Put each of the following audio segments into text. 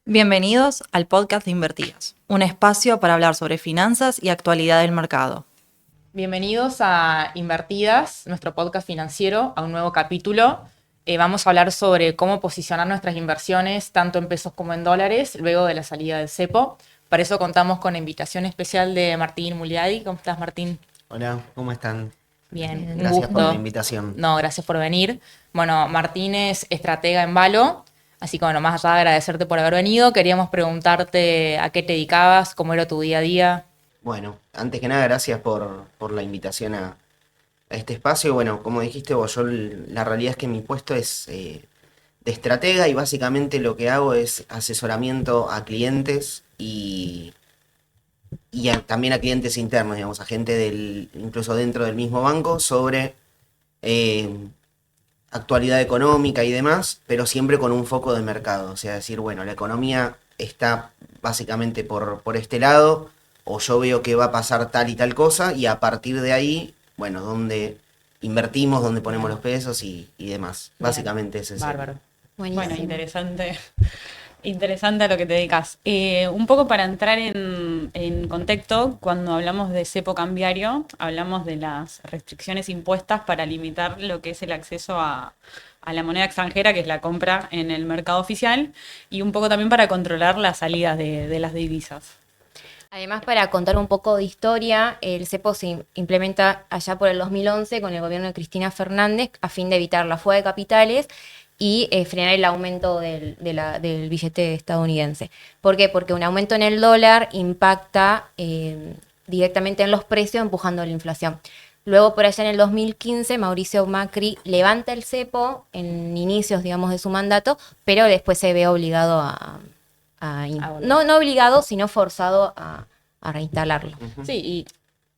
Bienvenidos al podcast de Invertidas, un espacio para hablar sobre finanzas y actualidad del mercado. Bienvenidos a Invertidas, nuestro podcast financiero, a un nuevo capítulo. Vamos a hablar sobre cómo posicionar nuestras inversiones, tanto en pesos como en dólares, luego de la salida del cepo. Para eso contamos con la invitación especial de Martín Muliadi. ¿Cómo estás, Martín? Hola, ¿cómo están? Bien, un Gracias por la gusto. invitación. No, gracias por venir. Bueno, Martín es estratega en Valo, así que bueno, más allá de agradecerte por haber venido, queríamos preguntarte a qué te dedicabas, cómo era tu día a día. Bueno, antes que nada, gracias por la invitación a este espacio. Bueno, como dijiste vos, la realidad es que mi puesto es de estratega y básicamente lo que hago es asesoramiento a clientes y también a clientes internos, digamos, a gente incluso dentro del mismo banco sobre eh, actualidad económica y demás, pero siempre con un foco de mercado. O sea, decir, bueno, la economía está básicamente por este lado, o yo veo que va a pasar tal y tal cosa, y a partir de ahí, bueno, dónde invertimos, dónde ponemos Bien, los pesos y demás. bien, Básicamente ese es bárbaro. Bueno, Buenísimo. interesante, interesante a lo que te dedicas. Un poco para entrar en contexto, cuando hablamos de cepo cambiario, hablamos de las restricciones impuestas para limitar lo que es el acceso a la moneda extranjera, que es la compra en el mercado oficial, y un poco también para controlar las salidas de las divisas. Además, para contar un poco de historia, el cepo se implementa allá por el 2011 con el gobierno de Cristina Fernández a fin de evitar la fuga de capitales y frenar el aumento del billete estadounidense. ¿Por qué? Porque un aumento en el dólar impacta directamente en los precios, empujando la inflación. Luego, por allá en el 2015, Mauricio Macri levanta el cepo en inicios, digamos, de su mandato, pero después se ve obligado volver. no obligado, sino forzado a reinstalarlo. Sí, y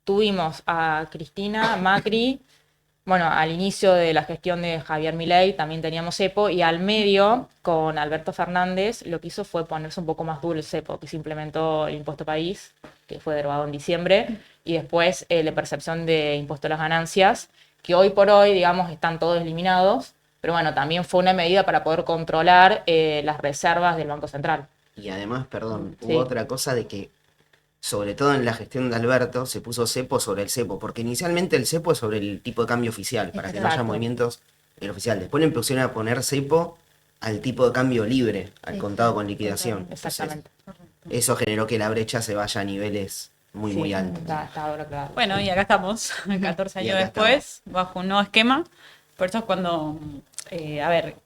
tuvimos a Cristina Macri, bueno, al inicio de la gestión de Javier Milei también teníamos cepo, y al medio, con Alberto Fernández, lo que hizo fue ponerse un poco más duro el cepo, que se implementó el impuesto país, que fue derogado en diciembre, y después la percepción de impuesto a las ganancias, que hoy por hoy, digamos, están todos eliminados, pero bueno, también fue una medida para poder controlar las reservas del Banco Central. Y además, perdón, Sí. hubo otra cosa de que, sobre todo en la gestión de Alberto, se puso cepo sobre el cepo, porque inicialmente el cepo es sobre el tipo de cambio oficial, para que no haya Exacto. movimientos del oficial. Después le pusieron a poner cepo al tipo de cambio libre, al contado con liquidación. Entonces, Exactamente. eso generó que la brecha se vaya a niveles muy Sí, altos. está ahora claro. Bueno, y acá estamos, 14 Y años acá después, bajo un nuevo esquema. Por eso es cuando, a ver,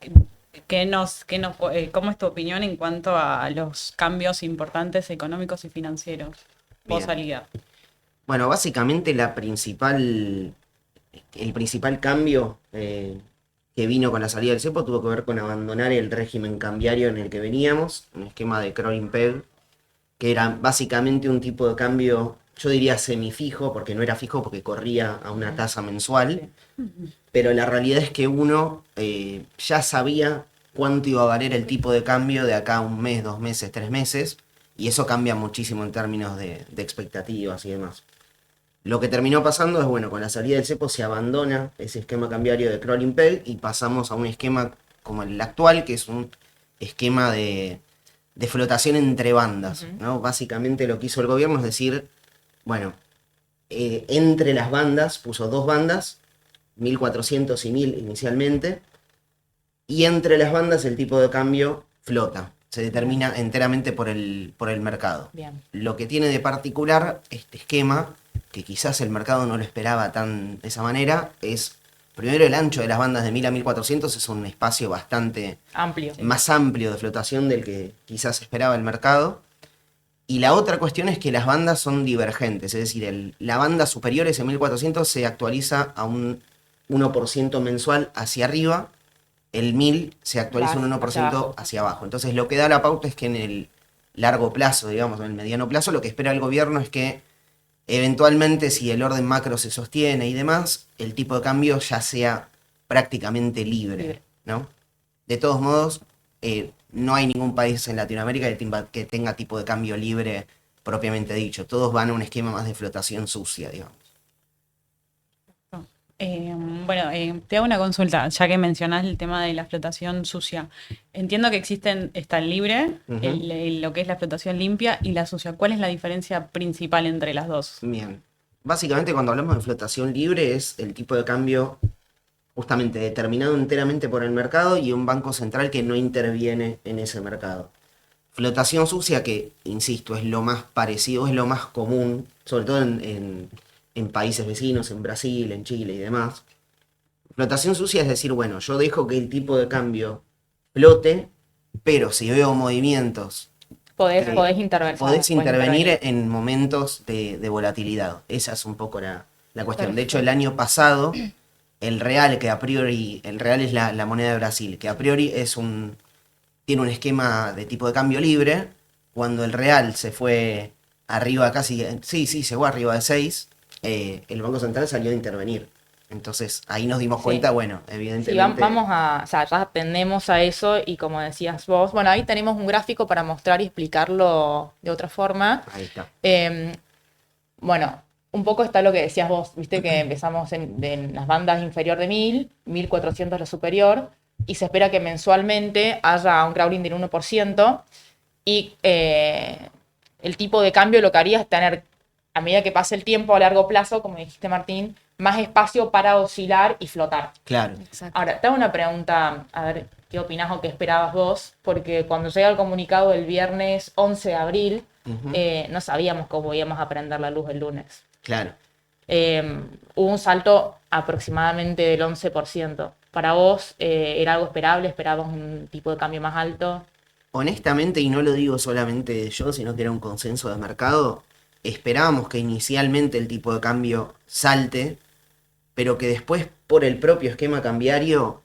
¿cómo es tu opinión en cuanto a los cambios importantes económicos y financieros Bien. post salida? Bueno, básicamente el principal cambio que vino con la salida del cepo tuvo que ver con abandonar el régimen cambiario en el que veníamos, un esquema de crawling peg, que era básicamente un tipo de cambio, yo diría semifijo, porque no era fijo porque corría a una tasa mensual, pero la realidad es que uno ya sabía cuánto iba a valer el tipo de cambio de acá a un mes, 2 meses, 3 meses, y eso cambia muchísimo en términos de expectativas y demás. Lo que terminó pasando es, bueno, con la salida del cepo se abandona ese esquema cambiario de crawling peg y pasamos a un esquema como el actual, que es un esquema de flotación entre bandas, ¿no? Básicamente lo que hizo el gobierno es decir, bueno, entre las bandas, puso dos bandas, 1400 y 1000 inicialmente, y entre las bandas el tipo de cambio flota, se determina enteramente por el mercado. Bien. Lo que tiene de particular este esquema, que quizás el mercado no lo esperaba tan de esa manera, es primero el ancho de las bandas de 1000 a 1400 es un espacio bastante Amplio. más amplio de flotación del que quizás esperaba el mercado. Y la otra cuestión es que las bandas son divergentes, es decir, la banda superior, ese 1400, se actualiza a un 1% mensual hacia arriba, el 1000 se actualiza un Hacia 1% abajo. hacia abajo. Entonces lo que da la pauta es que en el largo plazo, digamos, en el mediano plazo, lo que espera el gobierno es que eventualmente, si el orden macro se sostiene y demás, el tipo de cambio ya sea prácticamente libre, ¿no? De todos modos, no hay ningún país en Latinoamérica que tenga tipo de cambio libre propiamente dicho. Todos van a un esquema más de flotación sucia, digamos. Te hago una consulta, ya que mencionás el tema de la flotación sucia. Entiendo que está el libre, Ujú. lo que es la flotación limpia y la sucia. ¿Cuál es la diferencia principal entre las dos? Bien. Básicamente cuando hablamos de flotación libre es el tipo de cambio justamente determinado enteramente por el mercado y un banco central que no interviene en ese mercado. Flotación sucia, que, insisto, es lo más parecido, es lo más común, sobre todo en países vecinos, en Brasil, en Chile y demás. Flotación sucia es decir, bueno, yo dejo que el tipo de cambio flote, pero si veo movimientos, Podés podés intervenir. intervenir en momentos de volatilidad. Esa es un poco la cuestión. De hecho, el Perfecto. año pasado, el real, que a priori, el real es la moneda de Brasil, que a priori tiene un esquema de tipo de cambio libre. Cuando el real se fue arriba casi, sí, se fue arriba de 6, el Banco Central salió a intervenir. Entonces ahí nos dimos Sí. cuenta, bueno, Sí, evidentemente. o sea, ya atendemos a eso y como decías vos, bueno, ahí tenemos un gráfico para mostrar y explicarlo de otra forma. Ahí está. Bueno, un poco está lo que decías vos, viste que empezamos en las bandas inferior de 1000, 1400 la superior, y se espera que mensualmente haya un crowding del 1%, y el tipo de cambio lo que haría es tener, a medida que pase el tiempo a largo plazo, como dijiste Martín, más espacio para oscilar y flotar. Claro. Exacto. Ahora, te hago una pregunta, a ver qué opinás o qué esperabas vos, porque cuando llega el comunicado el viernes 11 de abril, Ujú. no sabíamos cómo íbamos a prender la luz el lunes. Claro. Hubo un salto aproximadamente del 11%. Para vos, ¿era algo esperable? ¿Esperabas un tipo de cambio más alto? Honestamente, y no lo digo solamente yo, sino que era un consenso de mercado, esperábamos que inicialmente el tipo de cambio salte, pero que después, por el propio esquema cambiario,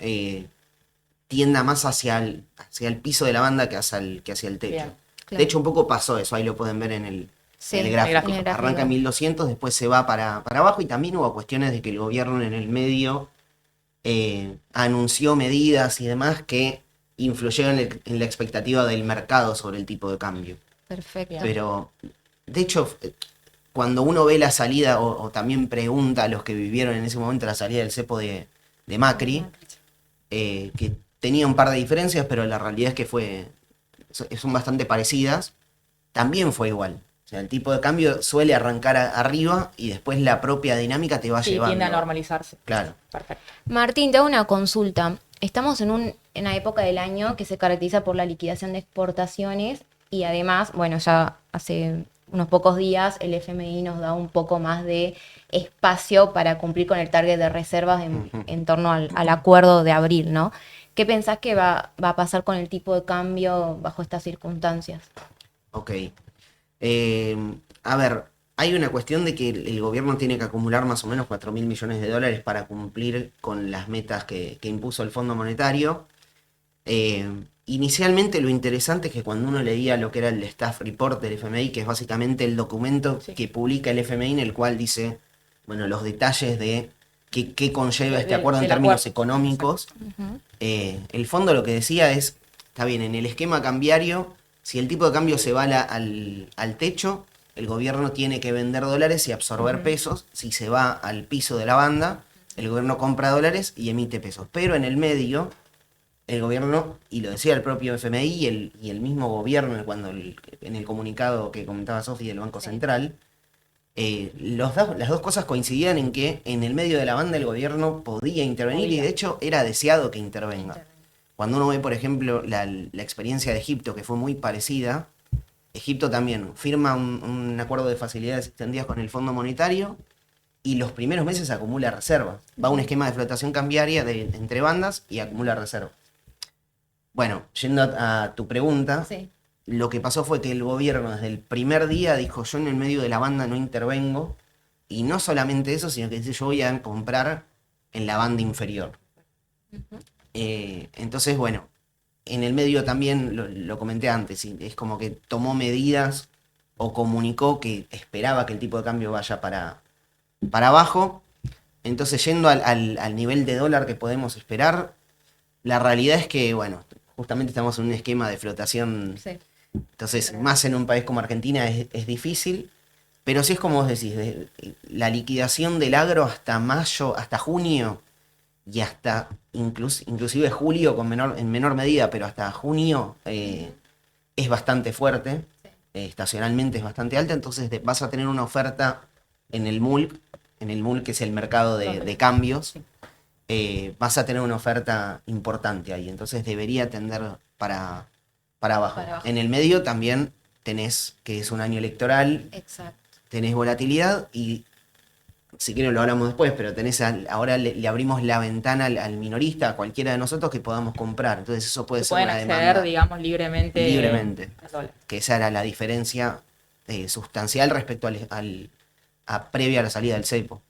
tienda más hacia el piso de la banda que hacia el techo. Bien. De Claro. hecho, un poco pasó eso, ahí lo pueden ver en el Sí, gráfico. en el gráfico. Arranca en 1200, después se va para abajo y también hubo cuestiones de que el gobierno en el medio anunció medidas y demás que influyeron en la expectativa del mercado sobre el tipo de cambio. Perfecto. Pero, de hecho, cuando uno ve la salida o también pregunta a los que vivieron en ese momento la salida del cepo de Macri, que tenía un par de diferencias, pero la realidad es que son bastante parecidas, también fue igual. O sea, el tipo de cambio suele arrancar arriba y después la propia dinámica te va Sí, llevando. tiende a normalizarse. Claro. Perfecto. Martín, te hago una consulta. Estamos en una época del año que se caracteriza por la liquidación de exportaciones y además, bueno, ya hace unos pocos días el FMI nos da un poco más de espacio para cumplir con el target de reservas en torno al acuerdo de abril, ¿no? ¿Qué pensás que va a pasar con el tipo de cambio bajo estas circunstancias? Ok. A ver, hay una cuestión de que el gobierno tiene que acumular más o menos 4.000 millones de dólares para cumplir con las metas que impuso el Fondo Monetario. Inicialmente lo interesante es que cuando uno leía lo que era el Staff Report del FMI, que es básicamente el documento Sí. que publica el FMI en el cual dice, bueno, los detalles de qué conlleva este acuerdo en del términos acuerdo. económicos. Ujú. El fondo lo que decía es, está bien, en el esquema cambiario, si el tipo de cambio se va al techo, el gobierno tiene que vender dólares y absorber pesos. Si se va al piso de la banda, el gobierno compra dólares y emite pesos. Pero en el medio, el gobierno, y lo decía el propio FMI y el mismo gobierno en el comunicado que comentaba Sofi del Banco Central, las dos cosas coincidían en que en el medio de la banda el gobierno podía intervenir y de hecho era deseado que intervenga. Cuando uno ve, por ejemplo, la experiencia de Egipto, que fue muy parecida, Egipto también firma un acuerdo de facilidades extendidas con el Fondo Monetario y los primeros meses acumula reservas. Va a un esquema de flotación cambiaria entre bandas y acumula reservas. Bueno, yendo a tu pregunta, Sí. lo que pasó fue que el gobierno desde el primer día dijo yo en el medio de la banda no intervengo y no solamente eso, sino que dice yo voy a comprar en la banda inferior. Entonces, bueno, en el medio también lo comenté antes, y es como que tomó medidas o comunicó que esperaba que el tipo de cambio vaya para abajo. Entonces, yendo al nivel de dólar que podemos esperar, la realidad es que, bueno, justamente estamos en un esquema de flotación. Sí. Entonces, más en un país como Argentina es difícil. Pero sí es como vos decís, la liquidación del agro hasta mayo, hasta junio y hasta inclusive julio en menor medida, pero hasta junio es bastante fuerte, estacionalmente es bastante alta, entonces vas a tener una oferta en el MULC que es el mercado de cambios, vas a tener una oferta importante ahí, entonces debería tender para abajo. Para abajo. En el medio también tenés, que es un año electoral, Exacto. tenés volatilidad y, si quieren lo hablamos después, pero ahora le abrimos la ventana al minorista, a cualquiera de nosotros que podamos comprar. Entonces eso puede Se ser pueden una acceder, demanda digamos, libremente. libremente. al dólar. Que esa era la diferencia sustancial respecto a previa a la salida del cepo.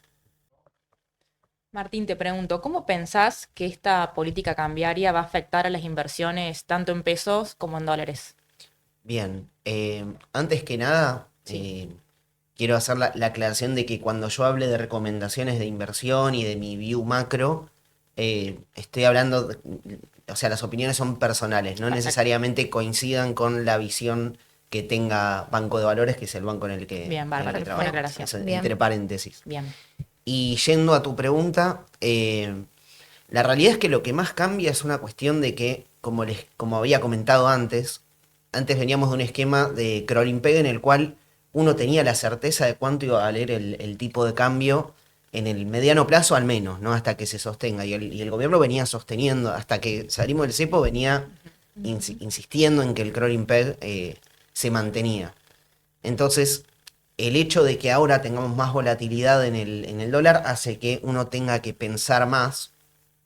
Martín, te pregunto, ¿cómo pensás que esta política cambiaria va a afectar a las inversiones tanto en pesos como en dólares? Bien, antes que nada, quiero hacer la aclaración de que cuando yo hable de recomendaciones de inversión y de mi view macro, estoy hablando, o sea, las opiniones son personales, no Perfecto. necesariamente coincidan con la visión que tenga Banco de Valores, que es el banco en el que, Bien, bárbaro, en el que buena trabajo. aclaración. Eso, Bien. entre paréntesis. Bien. Y yendo a tu pregunta, la realidad es que lo que más cambia es una cuestión de que, como había comentado antes veníamos de un esquema de crawling peg en el cual uno tenía la certeza de cuánto iba a valer el tipo de cambio en el mediano plazo al menos, ¿no? Hasta que se sostenga. Y el gobierno venía sosteniendo, hasta que salimos del cepo, venía insistiendo en que el crawling peg se mantenía. Entonces, el hecho de que ahora tengamos más volatilidad en el dólar hace que uno tenga que pensar más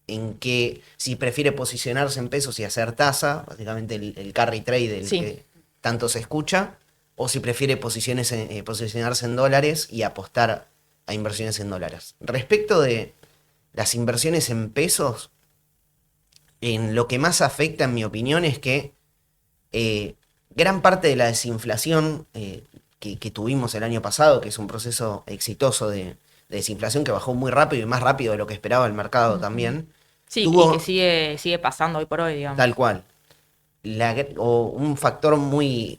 en que si prefiere posicionarse en pesos y hacer tasa, básicamente el carry trade del Sí. que tanto se escucha, o si prefiere posicionarse en dólares y apostar a inversiones en dólares. Respecto de las inversiones en pesos, en lo que más afecta, en mi opinión, es que gran parte de la desinflación que tuvimos el año pasado, que es un proceso exitoso de desinflación que bajó muy rápido y más rápido de lo que esperaba el mercado también, Sí, tuvo- y que sigue pasando hoy por hoy, digamos. tal cual. O un factor muy,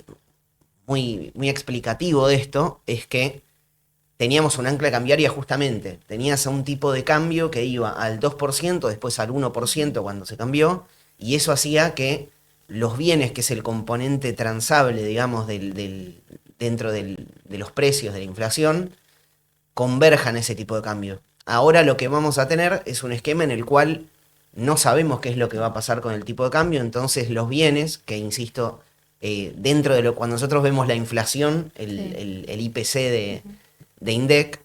muy, muy explicativo de esto es que teníamos una ancla cambiaria justamente. Tenías a un tipo de cambio que iba al 2%, después al 1% cuando se cambió, y eso hacía que los bienes, que es el componente transable, digamos, dentro de los precios de la inflación, converjan ese tipo de cambio. Ahora lo que vamos a tener es un esquema en el cual no sabemos qué es lo que va a pasar con el tipo de cambio, entonces los bienes, que insisto, dentro de cuando nosotros vemos la inflación, el IPC de INDEC,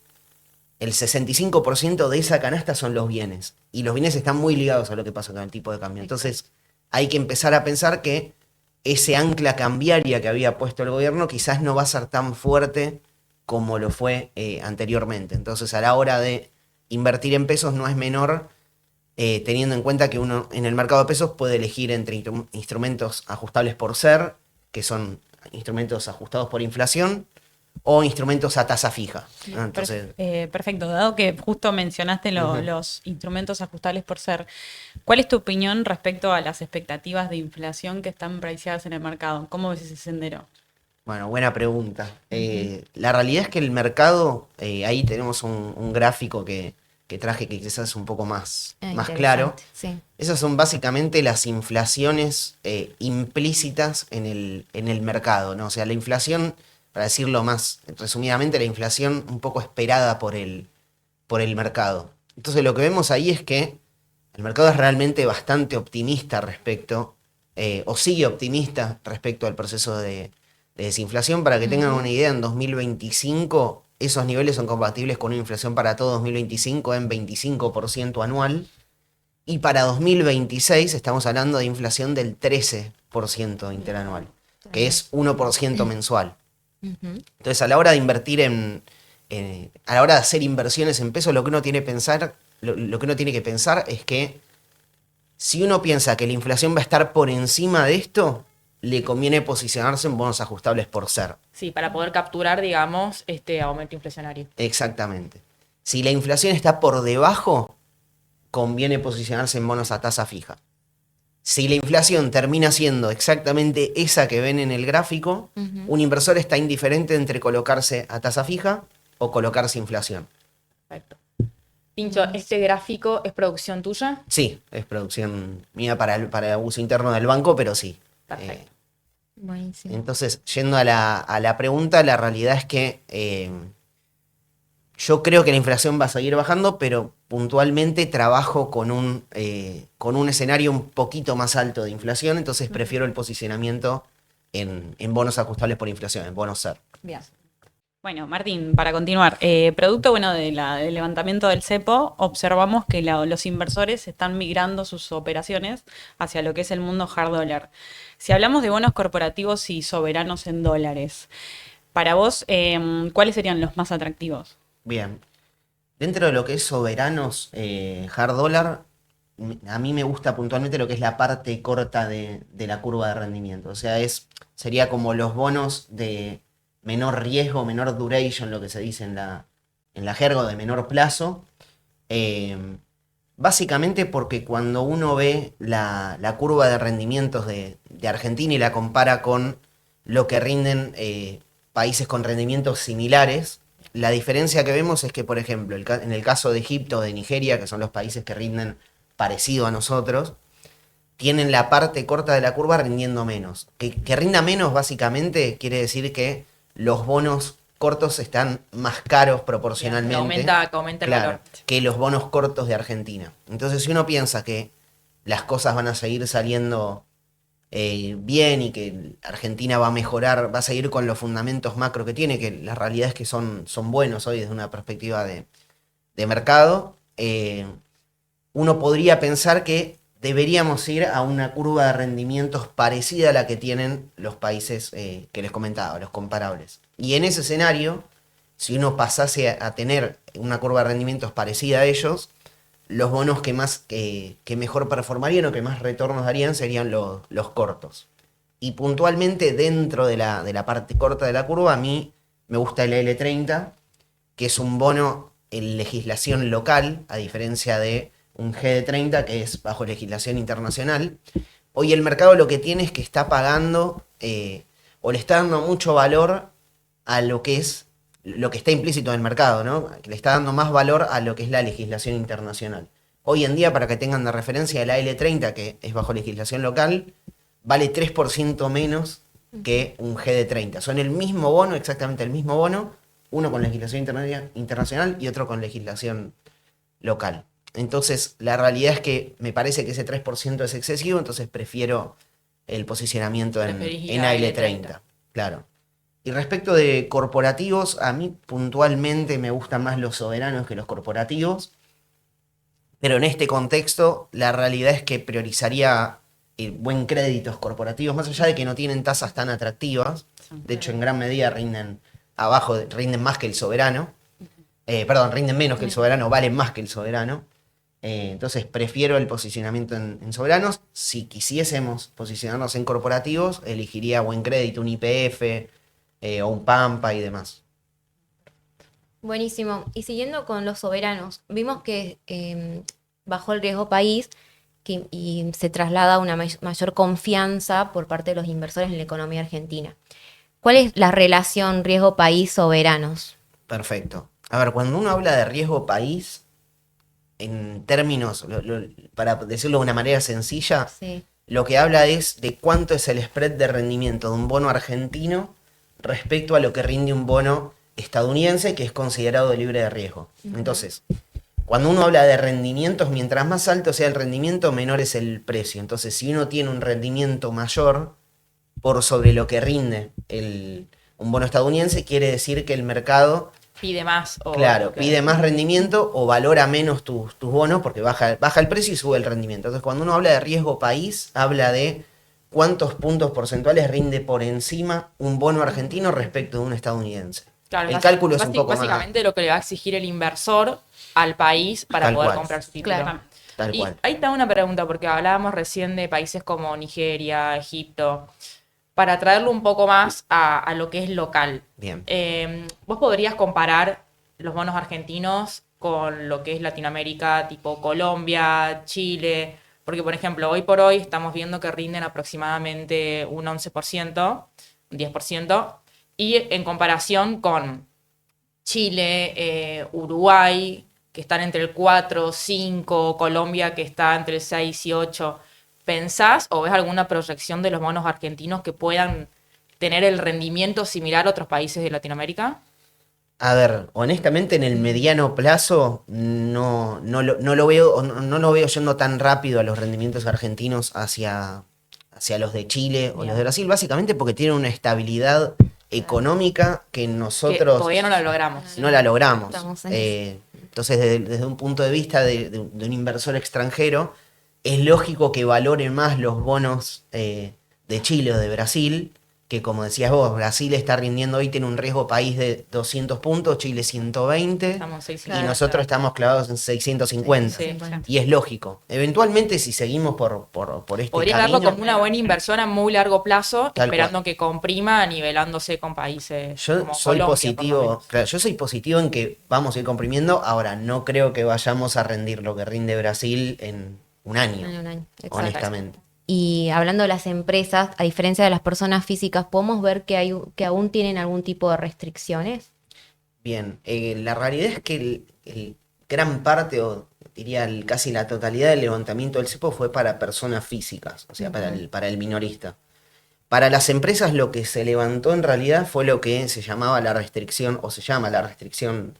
el 65% de esa canasta son los bienes. Y los bienes están muy ligados a lo que pasa con el tipo de cambio. Entonces hay que empezar a pensar que ese ancla cambiaria que había puesto el gobierno quizás no va a ser tan fuerte como lo fue anteriormente. Entonces a la hora de invertir en pesos no es menor, teniendo en cuenta que uno en el mercado de pesos puede elegir entre instrumentos ajustables por SER, que son instrumentos ajustados por inflación, o instrumentos a tasa fija, ¿no? Entonces, Perfecto, dado que justo mencionaste los instrumentos ajustables por SER, ¿cuál es tu opinión respecto a las expectativas de inflación que están priceadas en el mercado? ¿Cómo ves ese sendero? bueno, buena pregunta. La realidad es que el mercado, ahí tenemos un gráfico que traje que quizás es un poco más claro. Sí. Esas son básicamente las inflaciones implícitas en el mercado, ¿no? O sea, la inflación, para decirlo más resumidamente, la inflación un poco esperada por el mercado. Entonces lo que vemos ahí es que el mercado es realmente bastante optimista respecto, o sigue optimista respecto al proceso de desinflación. Para que tengan una idea, en 2025 esos niveles son compatibles con una inflación para todo 2025 en 25% anual. Y para 2026 estamos hablando de inflación del 13% interanual, que es 1% mensual. Entonces, a la hora de invertir a la hora de hacer inversiones en pesos, lo que uno tiene que pensar es que si uno piensa que la inflación va a estar por encima de esto, le conviene posicionarse en bonos ajustables por SER. Sí, para poder capturar, digamos, este aumento inflacionario. Exactamente. Si la inflación está por debajo, conviene posicionarse en bonos a tasa fija. Si la inflación termina siendo exactamente esa que ven en el gráfico, un inversor está indiferente entre colocarse a tasa fija o colocarse a inflación. Perfecto. Tincho, ¿este gráfico es producción tuya? Sí, es producción mía para uso interno del banco, pero sí. Perfecto. Buenísimo. Entonces, yendo a la pregunta, la realidad es que yo creo que la inflación va a seguir bajando, pero puntualmente trabajo con un escenario un poquito más alto de inflación, entonces prefiero el posicionamiento en bonos ajustables por inflación, en bonos SER. Bien. Bueno, Martín, para continuar, producto del levantamiento del cepo, observamos que los inversores están migrando sus operaciones hacia lo que es el mundo hard dollar. Si hablamos de bonos corporativos y soberanos en dólares, para vos, ¿cuáles serían los más atractivos? Bien. Dentro de lo que es soberanos hard dollar, a mí me gusta puntualmente lo que es la parte corta de la curva de rendimiento. O sea, sería como los bonos de menor riesgo, menor duration, lo que se dice en la jerga, de menor plazo. Básicamente porque cuando uno ve la curva de rendimientos de Argentina y la compara con lo que rinden países con rendimientos similares, la diferencia que vemos es que, por ejemplo, en el caso de Egipto o de Nigeria, que son los países que rinden parecido a nosotros, tienen la parte corta de la curva rindiendo menos. Que rinda menos, básicamente, quiere decir que los bonos cortos están más caros proporcionalmente. Que aumenta el Claro, valor. que los bonos cortos de Argentina. Entonces, si uno piensa que las cosas van a seguir saliendo bien y que Argentina va a mejorar, va a seguir con los fundamentos macro que tiene, que la realidad es que son buenos hoy desde una perspectiva de mercado, uno podría pensar que deberíamos ir a una curva de rendimientos parecida a la que tienen los países que les comentaba, los comparables. Y en ese escenario, si uno pasase a tener una curva de rendimientos parecida a ellos, los bonos que mejor performarían o que más retornos darían serían los cortos. Y puntualmente dentro de la parte corta de la curva, a mí me gusta el L30, que es un bono en legislación local, a diferencia de un GD30 que es bajo legislación internacional. Hoy el mercado lo que tiene es que está pagando o le está dando mucho valor a lo que está implícito en el mercado, ¿no? Que le está dando más valor a lo que es la legislación internacional. Hoy en día, para que tengan de referencia, la L30, que es bajo legislación local, vale 3% menos que un GD30. Son el mismo bono, exactamente el mismo bono, uno con legislación internacional y otro con legislación local. Entonces, la realidad es que me parece que ese 3% es excesivo, entonces prefiero el posicionamiento en AL30. Claro. Y respecto de corporativos, a mí puntualmente me gustan más los soberanos que los corporativos, pero en este contexto la realidad es que priorizaría buen créditos corporativos, más allá de que no tienen tasas tan atractivas. De hecho, en gran medida rinden más que el soberano. Rinden menos que el soberano, valen más que el soberano. Entonces prefiero el posicionamiento en soberanos. Si quisiésemos posicionarnos en corporativos, elegiría buen crédito, un YPF o un Pampa y demás. Buenísimo. Y siguiendo con los soberanos, vimos que bajó el riesgo país y se traslada una mayor confianza por parte de los inversores en la economía argentina. ¿Cuál es la relación riesgo país-soberanos? Perfecto. A ver, cuando uno habla de riesgo país, en términos, para decirlo de una manera sencilla, Sí. lo que habla es de cuánto es el spread de rendimiento de un bono argentino respecto a lo que rinde un bono estadounidense que es considerado libre de riesgo. Entonces, cuando uno habla de rendimientos, mientras más alto sea el rendimiento, menor es el precio. Entonces, si uno tiene un rendimiento mayor por sobre lo que rinde un bono estadounidense, quiere decir que el mercado Pide más. pide más rendimiento o valora menos tus bonos porque baja el precio y sube el rendimiento. Entonces, cuando uno habla de riesgo país, habla de cuántos puntos porcentuales rinde por encima un bono argentino respecto de un estadounidense. Claro, El cálculo es un poco básicamente lo que le va a exigir el inversor al país para Tal poder cual. comprar su título. Claro. Tal Y cual. ahí está una pregunta, porque hablábamos recién de países como Nigeria, Egipto, para traerlo un poco más a lo que es local. Bien. ¿Vos podrías comparar los bonos argentinos con lo que es Latinoamérica, tipo Colombia, Chile, Porque, por ejemplo, hoy por hoy estamos viendo que rinden aproximadamente un 11%, un 10%, y en comparación con Chile, Uruguay, que están entre el 4, 5, Colombia, que está entre el 6 y 8, ¿pensás o ves alguna proyección de los bonos argentinos que puedan tener el rendimiento similar a otros países de Latinoamérica? A ver, honestamente en el mediano plazo no lo veo, no lo veo yendo tan rápido a los rendimientos argentinos hacia los de Chile o Bien. los de Brasil, básicamente porque tienen una estabilidad económica que Que nosotros todavía no la logramos. no la logramos. Estamos en Entonces, desde un punto de vista de un inversor extranjero, es lógico que valoren más los bonos de Chile o de Brasil, que como decías vos, Brasil está rindiendo hoy, tiene un riesgo país de 200 puntos, Chile 120, Estamos en 6, y nosotros estamos clavados en 650. Sí. Y es lógico. Eventualmente, si seguimos por este Podría camino, verlo como una buena inversión a muy largo plazo, Tal esperando que comprima, nivelándose con países yo como soy Colombia, por lo positivo, menos. claro, yo soy positivo en que vamos a ir comprimiendo. Ahora, no creo que vayamos a rendir lo que rinde Brasil en un año, un año. Exacto. honestamente. Y hablando de las empresas, a diferencia de las personas físicas, ¿podemos ver que aún tienen algún tipo de restricciones? Bien, la realidad es que el gran parte, o diría casi la totalidad del levantamiento del cepo fue para personas físicas, o sea, para el minorista. Para las empresas lo que se levantó en realidad fue lo que se llamaba la restricción, o se llama la restricción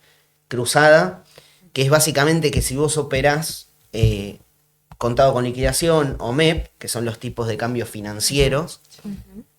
cruzada, que es básicamente que si vos operás contado con liquidación o MEP, que son los tipos de cambio financieros,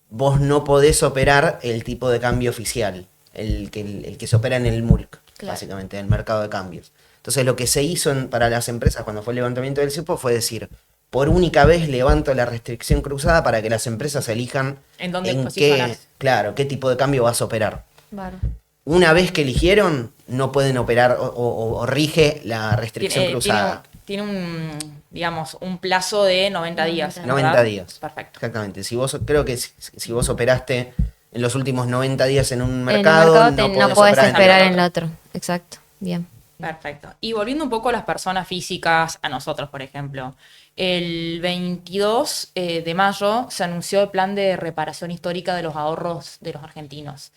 vos no podés operar el tipo de cambio oficial, el que se opera en el MULC, Claro. básicamente, en el mercado de cambios. Entonces lo que se hizo para las empresas cuando fue el levantamiento del cepo fue decir, por única vez levanto la restricción cruzada para que las empresas elijan ¿En dónde qué, posicionarse? claro, qué tipo de cambio vas a operar. Claro. Una vez que eligieron, no pueden operar o rige la restricción cruzada. Tiene un, digamos, un plazo de 90 días. ¿verdad? 90 días. Perfecto. Exactamente. Creo que si vos operaste en los últimos 90 días en un En el mercado, mercado no podés operar esperar el en el otro. otro. Exacto. Bien. Perfecto. Y volviendo un poco a las personas físicas, a nosotros, por ejemplo. El 22 de mayo se anunció el plan de reparación histórica de los ahorros de los argentinos.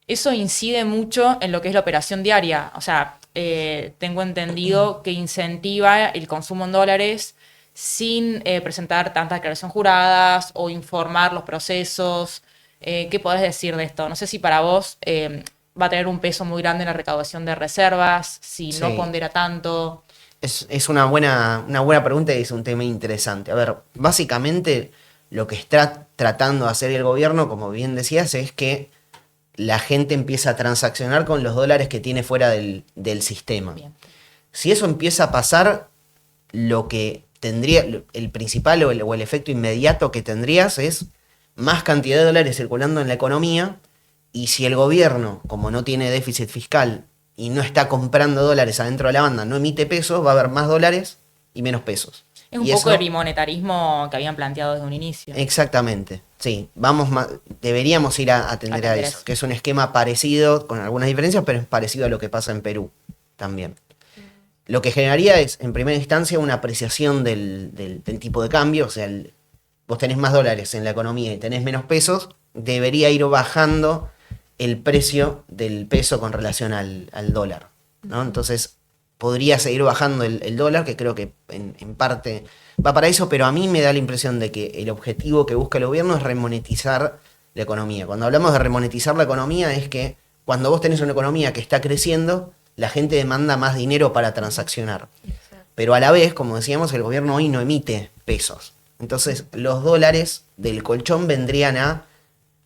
Eso incide mucho en lo que es la operación diaria. O sea, tengo entendido que incentiva el consumo en dólares sin presentar tantas declaraciones juradas o informar los procesos. ¿Qué podés decir de esto? No sé si para vos va a tener un peso muy grande en la recaudación de reservas, si no Sí. pondera tanto. Es una buena pregunta y es un tema interesante. A ver, básicamente lo que está tratando de hacer el gobierno, como bien decías, es que la gente empieza a transaccionar con los dólares que tiene fuera del sistema. Bien. Si eso empieza a pasar, lo que tendría, el principal o el efecto inmediato que tendrías es más cantidad de dólares circulando en la economía, y si el gobierno, como no tiene déficit fiscal y no está comprando dólares adentro de la banda, no emite pesos, va a haber más dólares y menos pesos. Es un Y poco eso- el bimonetarismo que habían planteado desde un inicio. Exactamente, sí. Deberíamos ir a atender a Atender eso, eso. que es un esquema parecido, con algunas diferencias, pero es parecido a lo que pasa en Perú también. Lo que generaría es, en primera instancia, una apreciación del tipo de cambio, o sea, vos tenés más dólares en la economía y tenés menos pesos, debería ir bajando el precio del peso con relación al dólar, ¿no? Entonces, podría seguir bajando el dólar, que creo que en parte va para eso, pero a mí me da la impresión de que el objetivo que busca el gobierno es remonetizar la economía. Cuando hablamos de remonetizar la economía es que cuando vos tenés una economía que está creciendo, la gente demanda más dinero para transaccionar. Pero a la vez, como decíamos, el gobierno hoy no emite pesos. Entonces, los dólares del colchón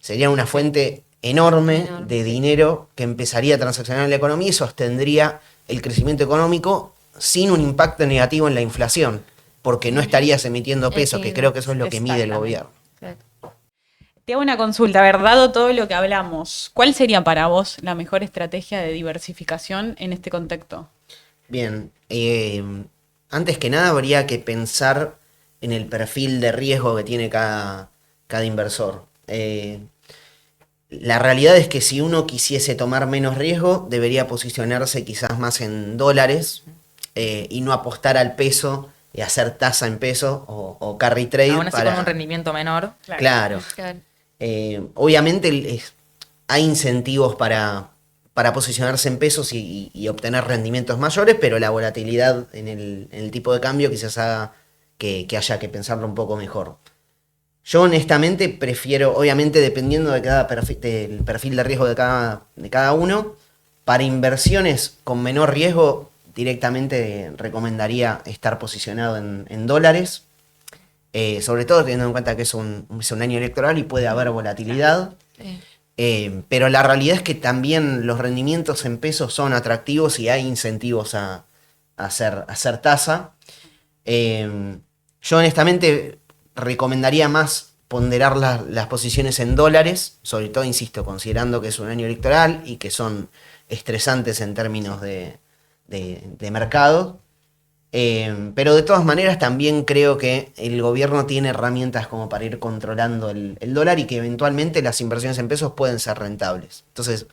serían una fuente enorme de dinero que empezaría a transaccionar en la economía y sostendría el crecimiento económico sin un impacto negativo en la inflación, porque no estarías emitiendo pesos, que creo que eso es lo que mide el gobierno. Te hago una consulta, a ver, dado todo lo que hablamos, ¿cuál sería para vos la mejor estrategia de diversificación en este contexto? Bien, antes que nada habría que pensar en el perfil de riesgo que tiene cada inversor. La realidad es que si uno quisiese tomar menos riesgo, debería posicionarse quizás más en dólares y no apostar al peso hacer tasa en pesos o carry trade. Aún así con un rendimiento menor. Claro. Obviamente hay incentivos para posicionarse en pesos y obtener rendimientos mayores, pero la volatilidad en el tipo de cambio quizás haga que haya que pensarlo un poco mejor. Yo honestamente prefiero, obviamente dependiendo de del perfil de riesgo de cada uno, para inversiones con menor riesgo directamente recomendaría estar posicionado en dólares, sobre todo teniendo en cuenta que es un año electoral y puede haber volatilidad. Pero la realidad es que también los rendimientos en pesos son atractivos y hay incentivos a hacer tasa. Yo honestamente recomendaría más ponderar las posiciones en dólares, sobre todo, insisto, considerando que es un año electoral y que son estresantes en términos de mercado. Pero de todas maneras también creo que el gobierno tiene herramientas como para ir controlando el dólar y que eventualmente las inversiones en pesos pueden ser rentables. Entonces,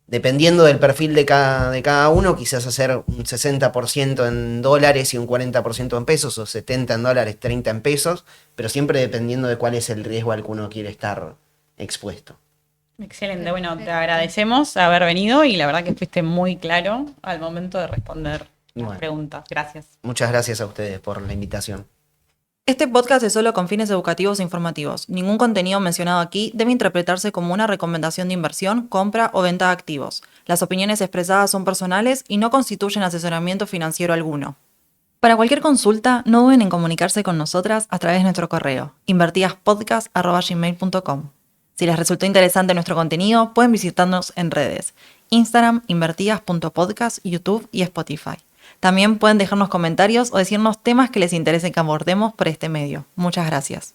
dependiendo del perfil de cada uno, quizás hacer un 60% en dólares y un 40% en pesos, o 70 en dólares, 30 en pesos, pero siempre dependiendo de cuál es el riesgo al que uno quiere estar expuesto. Excelente, bueno, te agradecemos haber venido y la verdad que fuiste muy claro al momento de responder las preguntas. Gracias. Muchas gracias a ustedes por la invitación. Este podcast es solo con fines educativos e informativos. Ningún contenido mencionado aquí debe interpretarse como una recomendación de inversión, compra o venta de activos. Las opiniones expresadas son personales y no constituyen asesoramiento financiero alguno. Para cualquier consulta, no duden en comunicarse con nosotras a través de nuestro correo, invertidaspodcast@gmail.com. Si les resultó interesante nuestro contenido, pueden visitarnos en redes, Instagram, invertidas.podcast, YouTube y Spotify. También pueden dejarnos comentarios o decirnos temas que les interese que abordemos por este medio. Muchas gracias.